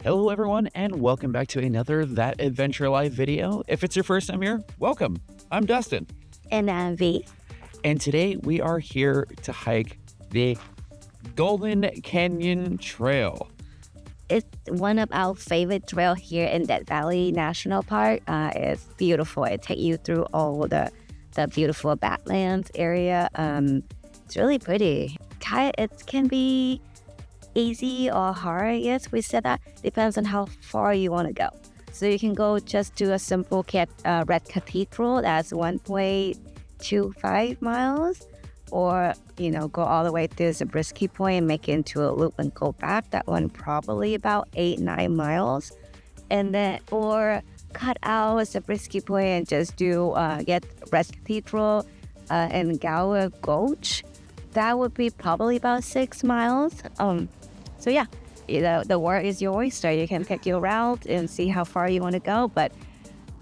Hello everyone, and welcome back to another That Adventure Life video. If it's your first time here, welcome. I'm Dustin. And I'm V. And today we are here to hike the Golden Canyon Trail. It's one of our favorite trails here in Death Valley National Park. It's beautiful. It takes you through all the beautiful badlands area. It's really pretty. It can be easy or hard, I guess. We said that depends on how far you want to go. So you can go just to a simple Red Cathedral, that's 1.25 miles, or go all the way to Zabriskie Point and make it into a loop and go back. That one probably about 8-9 miles, and then or cut out Zabriskie Point and just do get Red Cathedral and Gower Gulch. That would be probably about 6 miles. So yeah, the world is your oyster. You can pick your route and see how far you want to go. But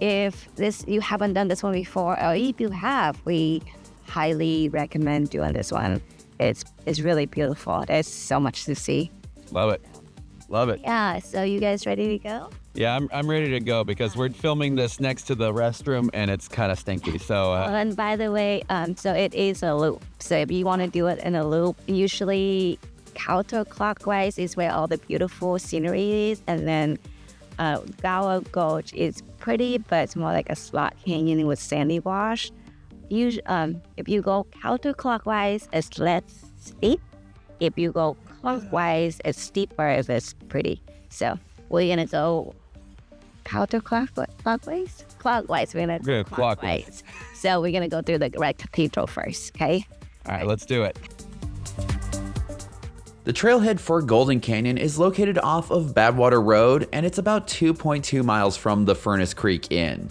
if you haven't done this one before, or if you have, we highly recommend doing this one. It's really beautiful. There's so much to see. Love it. Love it. Yeah, so you guys ready to go? Yeah, I'm ready to go because we're filming this next to the restroom and it's kind of stinky. So and by the way, so it is a loop. So if you want to do it in a loop, usually counterclockwise is where all the beautiful scenery is, and then Gower Gulch is pretty, but it's more like a slot canyon with sandy wash. If you go counterclockwise, it's less steep. If you go clockwise, it's steeper if it's pretty. So we're gonna go counterclockwise. Clockwise. We're gonna go clockwise. So we're gonna go through the Red Cathedral first. Okay. All right, let's do it. The trailhead for Golden Canyon is located off of Badwater Road, and it's about 2.2 miles from the Furnace Creek Inn.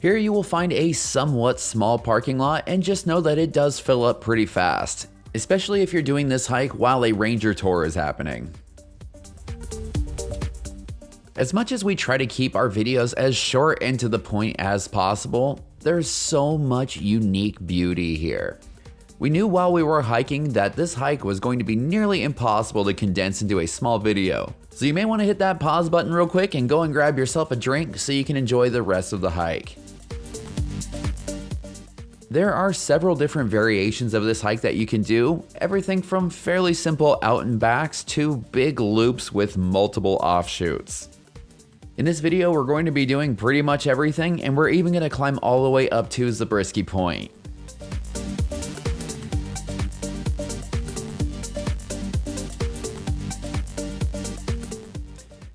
Here you will find a somewhat small parking lot, and just know that it does fill up pretty fast, especially if you're doing this hike while a ranger tour is happening. As much as we try to keep our videos as short and to the point as possible, there's so much unique beauty here. We knew while we were hiking that this hike was going to be nearly impossible to condense into a small video. So you may want to hit that pause button real quick and go and grab yourself a drink so you can enjoy the rest of the hike. There are several different variations of this hike that you can do, everything from fairly simple out and backs to big loops with multiple offshoots. In this video, we're going to be doing pretty much everything, and we're even going to climb all the way up to Zabriskie Point.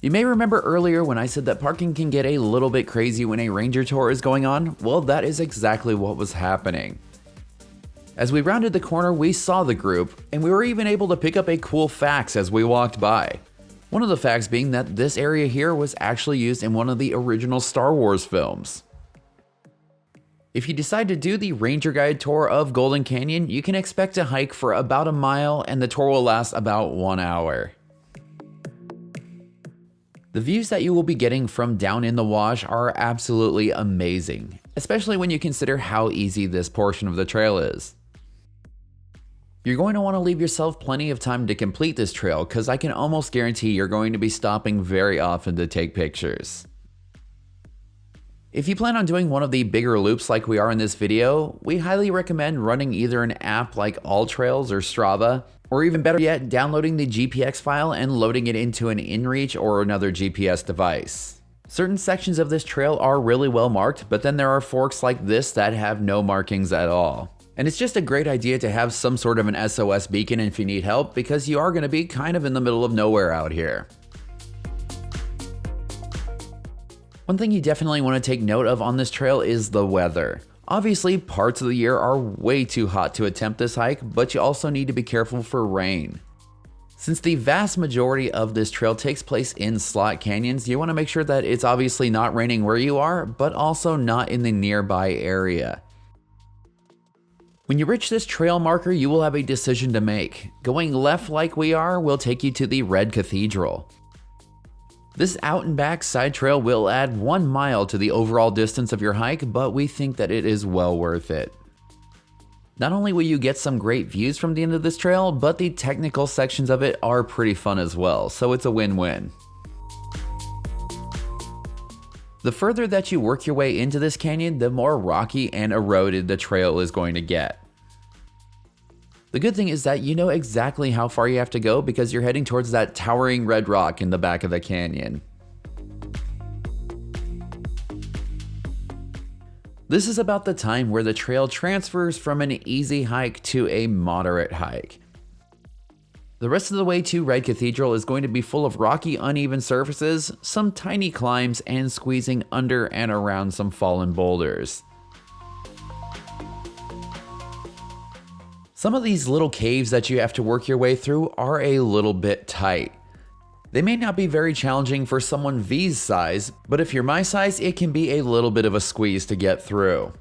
You may remember earlier when I said that parking can get a little bit crazy when a ranger tour is going on. Well, that is exactly what was happening. As we rounded the corner, we saw the group, and we were even able to pick up a cool fact as we walked by. One of the facts being that this area here was actually used in one of the original Star Wars films. If you decide to do the ranger guide tour of Golden Canyon, you can expect to hike for about a mile, and the tour will last about 1 hour. The views that you will be getting from down in the wash are absolutely amazing, especially when you consider how easy this portion of the trail is. You're going to want to leave yourself plenty of time to complete this trail, because I can almost guarantee you're going to be stopping very often to take pictures. If you plan on doing one of the bigger loops like we are in this video, we highly recommend running either an app like AllTrails or Strava, or even better yet, downloading the GPX file and loading it into an InReach or another GPS device. Certain sections of this trail are really well marked, but then there are forks like this that have no markings at all. And it's just a great idea to have some sort of an SOS beacon if you need help, because you are going to be kind of in the middle of nowhere out here. One thing you definitely want to take note of on this trail is the weather. Obviously, parts of the year are way too hot to attempt this hike, but you also need to be careful for rain. Since the vast majority of this trail takes place in slot canyons, you want to make sure that it's obviously not raining where you are, but also not in the nearby area. When you reach this trail marker, you will have a decision to make. Going left like we are will take you to the Red Cathedral. This out and back side trail will add 1 mile to the overall distance of your hike, but we think that it is well worth it. Not only will you get some great views from the end of this trail, but the technical sections of it are pretty fun as well, so it's a win-win. The further that you work your way into this canyon, the more rocky and eroded the trail is going to get. The good thing is that you know exactly how far you have to go because you're heading towards that towering red rock in the back of the canyon. This is about the time where the trail transfers from an easy hike to a moderate hike. The rest of the way to Red Cathedral is going to be full of rocky, uneven surfaces, some tiny climbs, and squeezing under and around some fallen boulders. Some of these little caves that you have to work your way through are a little bit tight. They may not be very challenging for someone V's size, but if you're my size, it can be a little bit of a squeeze to get through.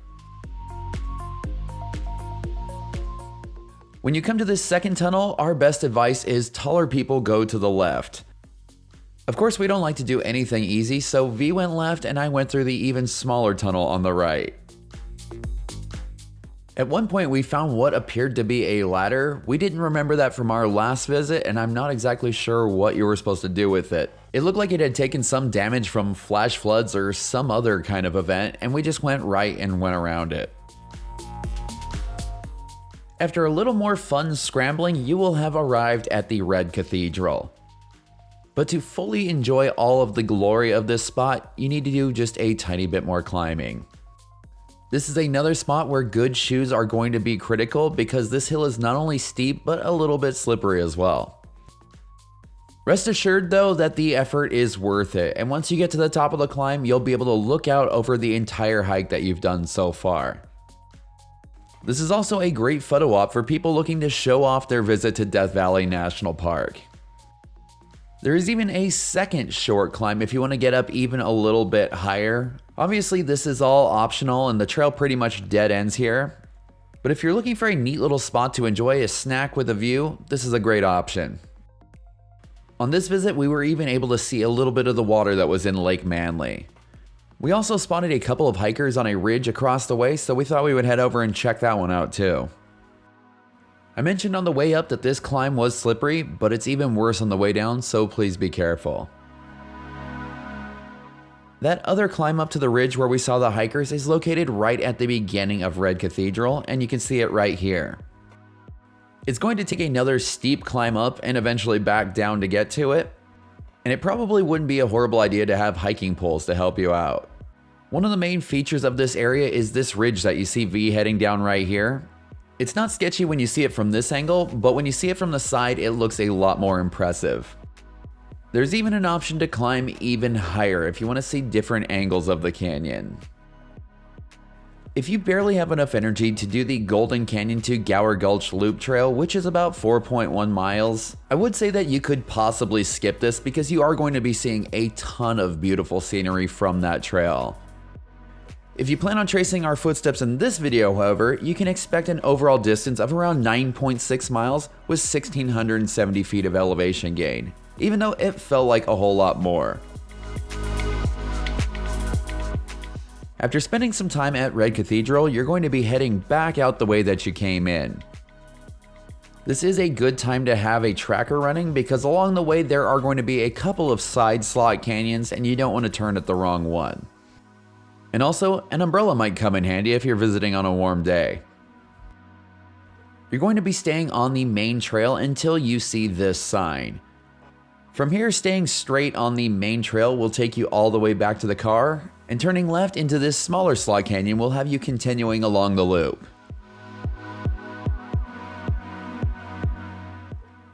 When you come to this second tunnel, our best advice is taller people go to the left. Of course, we don't like to do anything easy, so V went left and I went through the even smaller tunnel on the right. At one point we found what appeared to be a ladder. We didn't remember that from our last visit and I'm not exactly sure what you were supposed to do with it. It looked like it had taken some damage from flash floods or some other kind of event and we just went right and went around it. After a little more fun scrambling, you will have arrived at the Red Cathedral. But to fully enjoy all of the glory of this spot, you need to do just a tiny bit more climbing. This is another spot where good shoes are going to be critical because this hill is not only steep but a little bit slippery as well. Rest assured though that the effort is worth it, and once you get to the top of the climb, you'll be able to look out over the entire hike that you've done so far. This is also a great photo op for people looking to show off their visit to Death Valley National Park. There is even a second short climb if you want to get up even a little bit higher. Obviously this is all optional and the trail pretty much dead ends here. But if you're looking for a neat little spot to enjoy a snack with a view, this is a great option. On this visit we were even able to see a little bit of the water that was in Lake Manly. We also spotted a couple of hikers on a ridge across the way, so we thought we would head over and check that one out too. I mentioned on the way up that this climb was slippery, but it's even worse on the way down, so please be careful. That other climb up to the ridge where we saw the hikers is located right at the beginning of Red Cathedral, and you can see it right here. It's going to take another steep climb up and eventually back down to get to it, and it probably wouldn't be a horrible idea to have hiking poles to help you out. One of the main features of this area is this ridge that you see V heading down right here. It's not sketchy when you see it from this angle, but when you see it from the side, it looks a lot more impressive. There's even an option to climb even higher if you want to see different angles of the canyon. If you barely have enough energy to do the Golden Canyon to Gower Gulch loop trail, which is about 4.1 miles, I would say that you could possibly skip this because you are going to be seeing a ton of beautiful scenery from that trail. If you plan on tracing our footsteps in this video, however, you can expect an overall distance of around 9.6 miles with 1,670 feet of elevation gain, even though it felt like a whole lot more. After spending some time at Red Cathedral, you're going to be heading back out the way that you came in. This is a good time to have a tracker running because along the way there are going to be a couple of side slot canyons and you don't want to turn at the wrong one. And also, an umbrella might come in handy if you're visiting on a warm day. You're going to be staying on the main trail until you see this sign. From here, staying straight on the main trail will take you all the way back to the car, and turning left into this smaller slot canyon will have you continuing along the loop.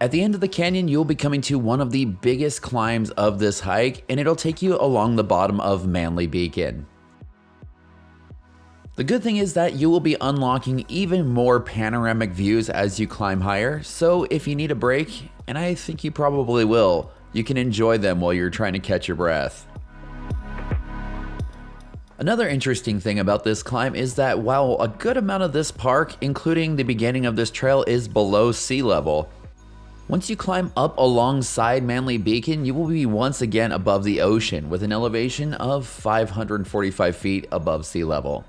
At the end of the canyon, you'll be coming to one of the biggest climbs of this hike, and it'll take you along the bottom of Manly Beacon. The good thing is that you will be unlocking even more panoramic views as you climb higher, so if you need a break, and I think you probably will, you can enjoy them while you're trying to catch your breath. Another interesting thing about this climb is that while a good amount of this park, including the beginning of this trail, is below sea level, once you climb up alongside Manly Beacon, you will be once again above the ocean with an elevation of 545 feet above sea level.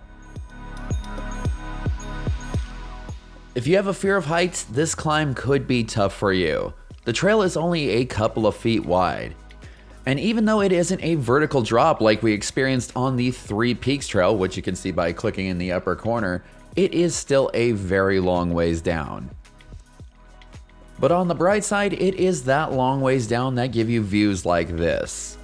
If you have a fear of heights, this climb could be tough for you. The trail is only a couple of feet wide. And even though it isn't a vertical drop like we experienced on the Three Peaks Trail, which you can see by clicking in the upper corner, it is still a very long ways down. But on the bright side, it is that long ways down that give you views like this.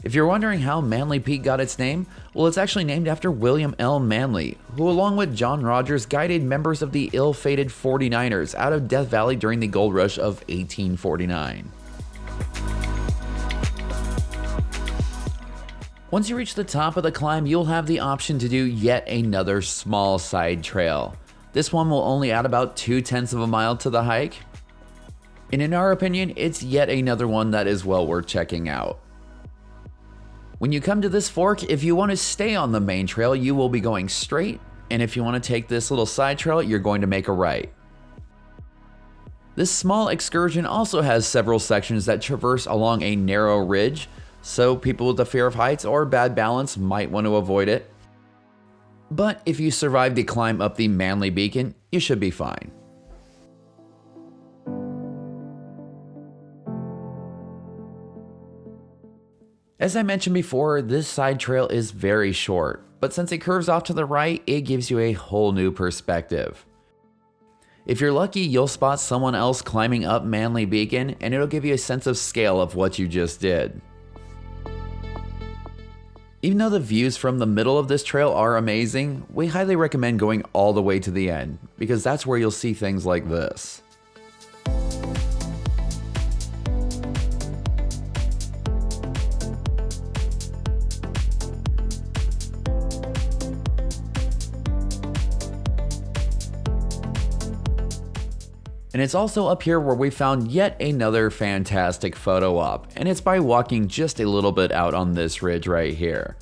If you're wondering how Manly Peak got its name, well, it's actually named after William L. Manly, who along with John Rogers guided members of the ill-fated 49ers out of Death Valley during the gold rush of 1849. Once you reach the top of the climb, you'll have the option to do yet another small side trail. This one will only add about 0.2 of a mile to the hike. And in our opinion, it's yet another one that is well worth checking out. When you come to this fork, if you want to stay on the main trail, you will be going straight, and if you want to take this little side trail, you're going to make a right. This small excursion also has several sections that traverse along a narrow ridge, so people with a fear of heights or bad balance might want to avoid it. But if you survive the climb up the Manly Beacon, you should be fine. As I mentioned before, this side trail is very short, but since it curves off to the right, it gives you a whole new perspective. If you're lucky, you'll spot someone else climbing up Manly Beacon, and it'll give you a sense of scale of what you just did. Even though the views from the middle of this trail are amazing, we highly recommend going all the way to the end, because that's where you'll see things like this. And it's also up here where we found yet another fantastic photo op, and it's by walking just a little bit out on this ridge right here.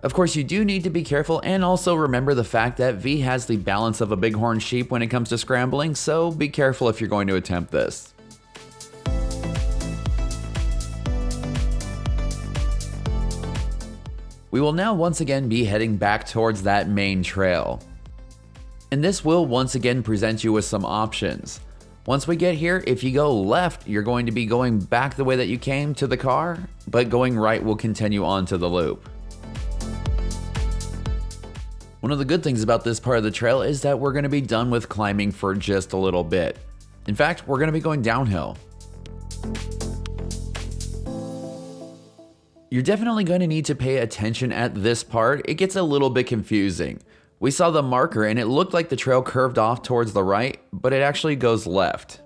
Of course, you do need to be careful and also remember the fact that V has the balance of a bighorn sheep when it comes to scrambling, so be careful if you're going to attempt this. We will now once again be heading back towards that main trail. And this will once again present you with some options. Once we get here, if you go left, you're going to be going back the way that you came to the car, but going right will continue on to the loop. One of the good things about this part of the trail is that we're going to be done with climbing for just a little bit. In fact, we're going to be going downhill. You're definitely going to need to pay attention at this part. It gets a little bit confusing. We saw the marker and it looked like the trail curved off towards the right, but it actually goes left.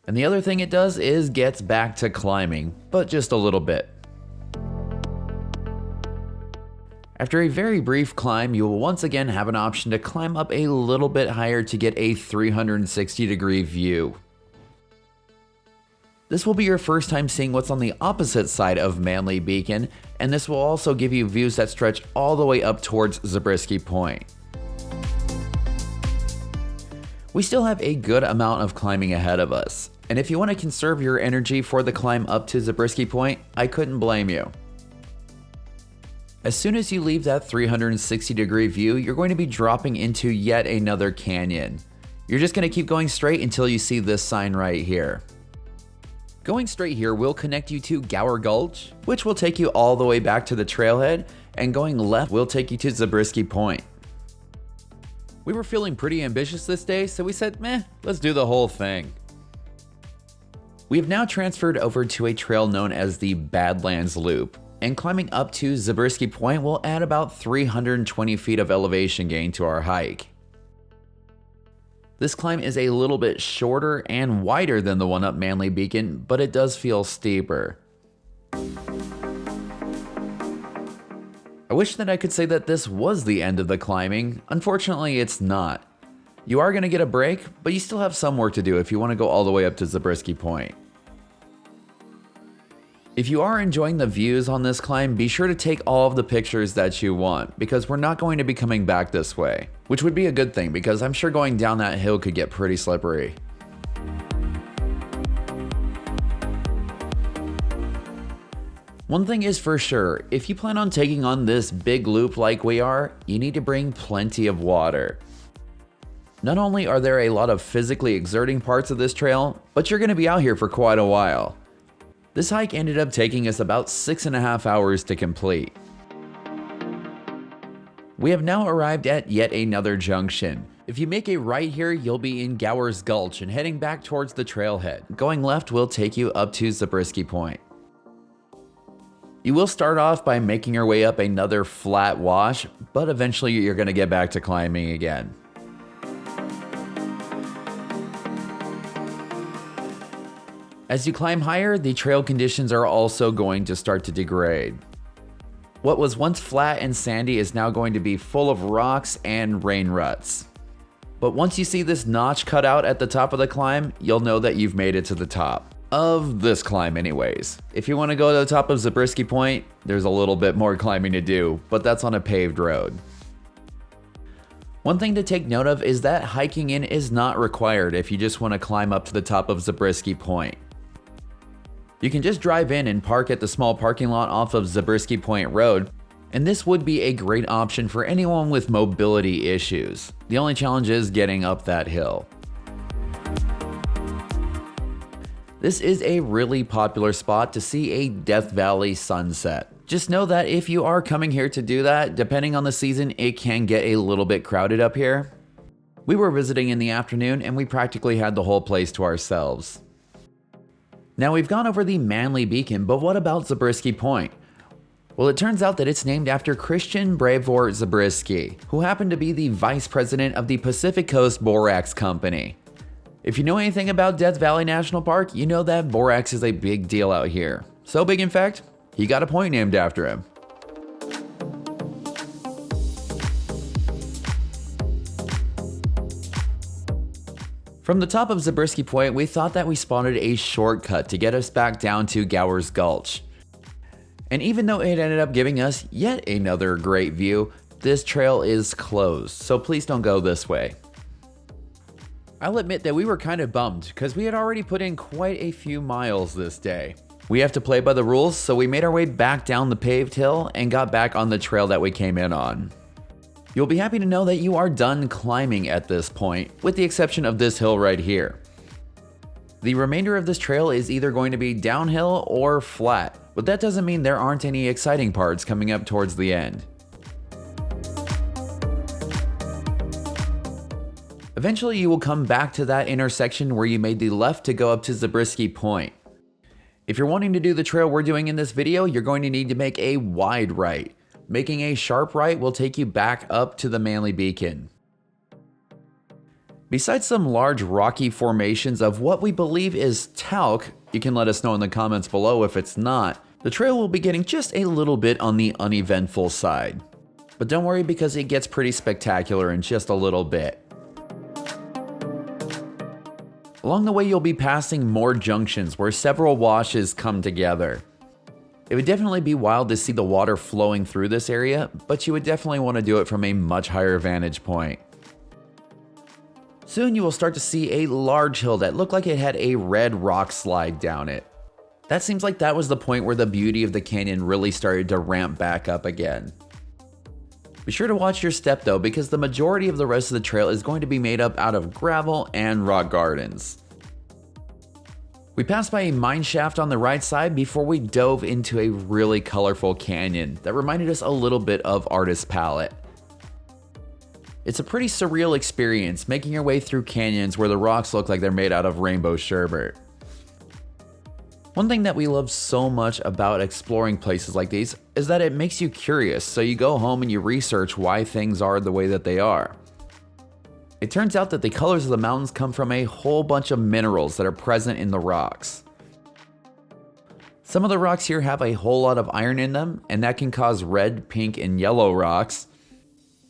And the other thing it does is gets back to climbing, but just a little bit. After a very brief climb, you will once again have an option to climb up a little bit higher to get a 360-degree view. This will be your first time seeing what's on the opposite side of Manly Beacon, and this will also give you views that stretch all the way up towards Zabriskie Point. We still have a good amount of climbing ahead of us, and if you want to conserve your energy for the climb up to Zabriskie Point, I couldn't blame you. As soon as you leave that 360-degree view, you're going to be dropping into yet another canyon. You're just going to keep going straight until you see this sign right here. Going straight here will connect you to Gower Gulch, which will take you all the way back to the trailhead, and going left will take you to Zabriskie Point. We were feeling pretty ambitious this day, so we said, let's do the whole thing. We have now transferred over to a trail known as the Badlands Loop, and climbing up to Zabriskie Point will add about 320 feet of elevation gain to our hike. This climb is a little bit shorter and wider than the one up Manly Beacon, but it does feel steeper. I wish that I could say that this was the end of the climbing. Unfortunately, it's not. You are going to get a break, but you still have some work to do if you want to go all the way up to Zabriskie Point. If you are enjoying the views on this climb, be sure to take all of the pictures that you want, because we're not going to be coming back this way, which would be a good thing because I'm sure going down that hill could get pretty slippery. One thing is for sure, if you plan on taking on this big loop like we are, you need to bring plenty of water. Not only are there a lot of physically exerting parts of this trail, but you're going to be out here for quite a while. This hike ended up taking us about 6.5 hours to complete. We have now arrived at yet another junction. If you make a right here, you'll be in Gower Gulch and heading back towards the trailhead. Going left will take you up to Zabriskie Point. You will start off by making your way up another flat wash, but eventually you're going to get back to climbing again. As you climb higher, the trail conditions are also going to start to degrade. What was once flat and sandy is now going to be full of rocks and rain ruts. But once you see this notch cut out at the top of the climb, you'll know that you've made it to the top. Of this climb anyways. If you want to go to the top of Zabriskie Point, there's a little bit more climbing to do, but that's on a paved road. One thing to take note of is that hiking in is not required if you just want to climb up to the top of Zabriskie Point. You can just drive in and park at the small parking lot off of Zabriskie Point Road, and this would be a great option for anyone with mobility issues. The only challenge is getting up that hill. This is a really popular spot to see a Death Valley sunset. Just know that if you are coming here to do that, depending on the season, it can get a little bit crowded up here. We were visiting in the afternoon and we practically had the whole place to ourselves. Now we've gone over the Manly Beacon, but what about Zabriskie Point? Well, it turns out that it's named after Christian Brevoort Zabriskie, who happened to be the vice president of the Pacific Coast Borax Company. If you know anything about Death Valley National Park, you know that borax is a big deal out here. So big in fact, he got a point named after him. From the top of Zabriskie Point, we thought that we spotted a shortcut to get us back down to Gower Gulch. And even though it ended up giving us yet another great view, this trail is closed, so please don't go this way. I'll admit that we were kind of bummed because we had already put in quite a few miles this day. We have to play by the rules, so we made our way back down the paved hill and got back on the trail that we came in on. You'll be happy to know that you are done climbing at this point, with the exception of this hill right here. The remainder of this trail is either going to be downhill or flat, but that doesn't mean there aren't any exciting parts coming up towards the end. Eventually you will come back to that intersection where you made the left to go up to Zabriskie Point. If you're wanting to do the trail we're doing in this video, you're going to need to make a wide right. Making a sharp right will take you back up to the Manly Beacon. Besides some large rocky formations of what we believe is talc, you can let us know in the comments below if it's not, the trail will be getting just a little bit on the uneventful side. But don't worry because it gets pretty spectacular in just a little bit. Along the way you'll be passing more junctions where several washes come together. It would definitely be wild to see the water flowing through this area, but you would definitely want to do it from a much higher vantage point. Soon you will start to see a large hill that looked like it had a red rock slide down it. That seems like that was the point where the beauty of the canyon really started to ramp back up again. Be sure to watch your step though, because the majority of the rest of the trail is going to be made up out of gravel and rock gardens. We passed by a mine shaft on the right side before we dove into a really colorful canyon that reminded us a little bit of Artist's Palette. It's a pretty surreal experience making your way through canyons where the rocks look like they're made out of rainbow sherbet. One thing that we love so much about exploring places like these is that it makes you curious, so you go home and you research why things are the way that they are. It turns out that the colors of the mountains come from a whole bunch of minerals that are present in the rocks. Some of the rocks here have a whole lot of iron in them, and that can cause red, pink, and yellow rocks.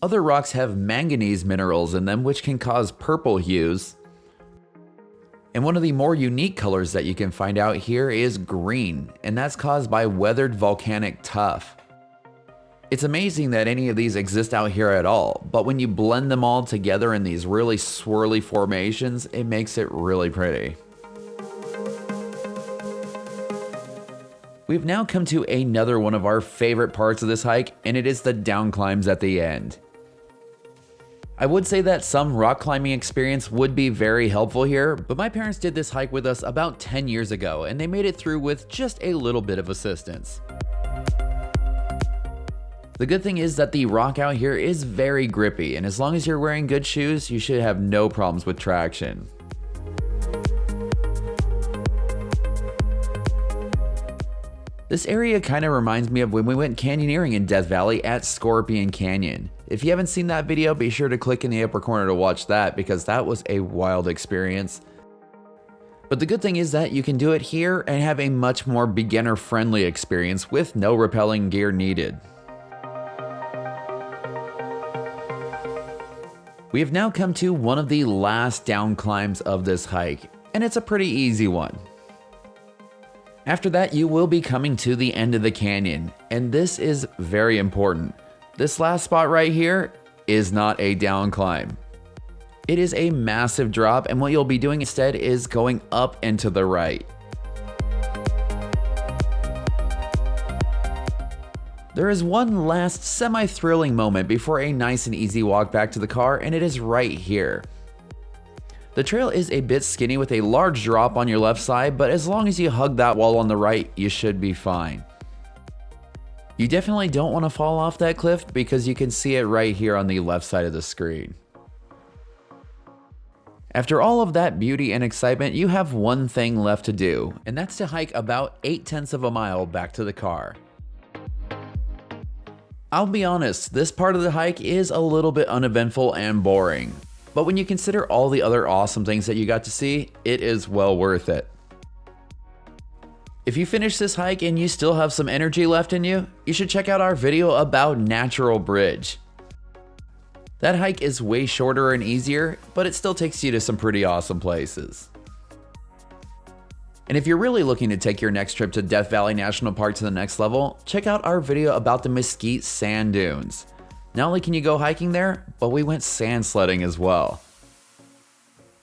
Other rocks have manganese minerals in them, which can cause purple hues. And one of the more unique colors that you can find out here is green, and that's caused by weathered volcanic tuff. It's amazing that any of these exist out here at all, but when you blend them all together in these really swirly formations, it makes it really pretty. We've now come to another one of our favorite parts of this hike, and it is the down climbs at the end. I would say that some rock climbing experience would be very helpful here, but my parents did this hike with us about 10 years ago, and they made it through with just a little bit of assistance. The good thing is that the rock out here is very grippy, and as long as you're wearing good shoes, you should have no problems with traction. This area kind of reminds me of when we went canyoneering in Death Valley at Scorpion Canyon. If you haven't seen that video, be sure to click in the upper corner to watch that because that was a wild experience. But the good thing is that you can do it here and have a much more beginner-friendly experience with no rappelling gear needed. We have now come to one of the last down climbs of this hike, and it's a pretty easy one. After that, you will be coming to the end of the canyon, and this is very important. This last spot right here is not a down climb. It is a massive drop, and what you'll be doing instead is going up and to the right. There is one last semi-thrilling moment before a nice and easy walk back to the car, and it is right here. The trail is a bit skinny with a large drop on your left side, but as long as you hug that wall on the right, you should be fine. You definitely don't want to fall off that cliff because you can see it right here on the left side of the screen. After all of that beauty and excitement, you have one thing left to do, and that's to hike about 0.8 of a mile back to the car. I'll be honest, this part of the hike is a little bit uneventful and boring. But when you consider all the other awesome things that you got to see, it is well worth it. If you finish this hike and you still have some energy left in you, you should check out our video about Natural Bridge. That hike is way shorter and easier, but it still takes you to some pretty awesome places. And if you're really looking to take your next trip to Death Valley National Park to the next level, check out our video about the Mesquite Sand Dunes. Not only can you go hiking there, but we went sand sledding as well.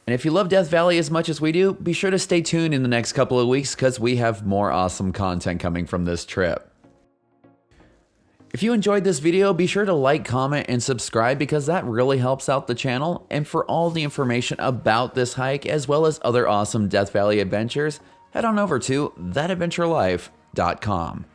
And if you love Death Valley as much as we do, be sure to stay tuned in the next couple of weeks because we have more awesome content coming from this trip. If you enjoyed this video, be sure to like, comment, and subscribe because that really helps out the channel. And for all the information about this hike as well as other awesome Death Valley adventures, head on over to thatadventurelife.com.